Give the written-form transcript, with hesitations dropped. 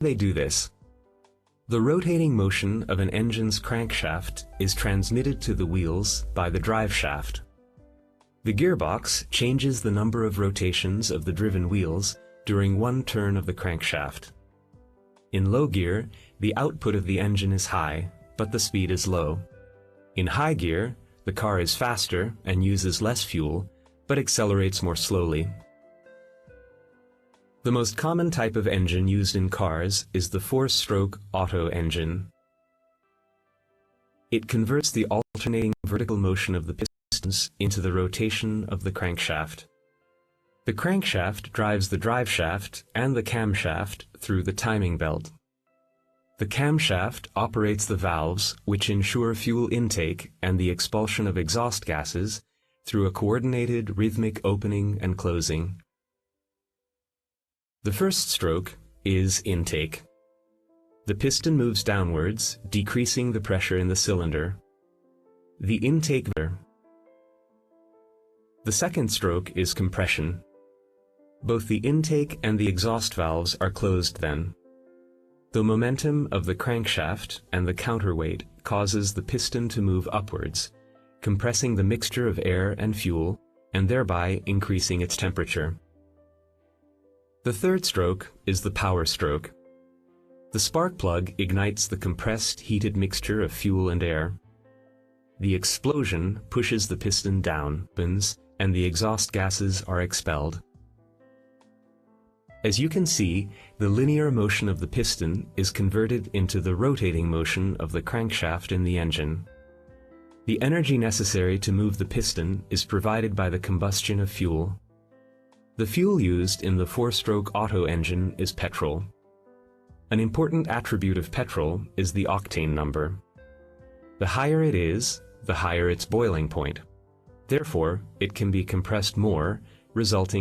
They do this. The rotating motion of an engine's crankshaft is transmitted to the wheels by the drive shaft. The gearbox changes the number of rotations of the driven wheels during one turn of the crankshaft. In low gear, the output of the engine is high, but the speed is low. In high gear, the car is faster and uses less fuel, but accelerates more slowly. The most common type of engine used in cars is the four-stroke Otto engine. It converts the alternating vertical motion of the pistons into the rotation of the crankshaft. The crankshaft drives the driveshaft and the camshaft through the timing belt. The camshaft operates the valves which ensure fuel intake and the expulsion of exhaust gases through a coordinated rhythmic opening and closing. The first stroke is intake. The piston moves downwards, decreasing the pressure in the cylinder. The intake. The second stroke is compression. Both the intake and the exhaust valves are closed then. The momentum of the crankshaft and the counterweight causes the piston to move upwards, compressing the mixture of air and fuel, and thereby increasing its temperature. The third stroke is the power stroke. The spark plug ignites the compressed, heated mixture of fuel and air. The explosion pushes the piston down, and the exhaust gases are expelled. As you can see, the linear motion of the piston is converted into the rotating motion of the crankshaft in the engine. The energy necessary to move the piston is provided by the combustion of fuel. The fuel used in the four-stroke Otto engine is petrol. An important attribute of petrol is the octane number. The higher it is, the higher its boiling point. Therefore, it can be compressed more, resulting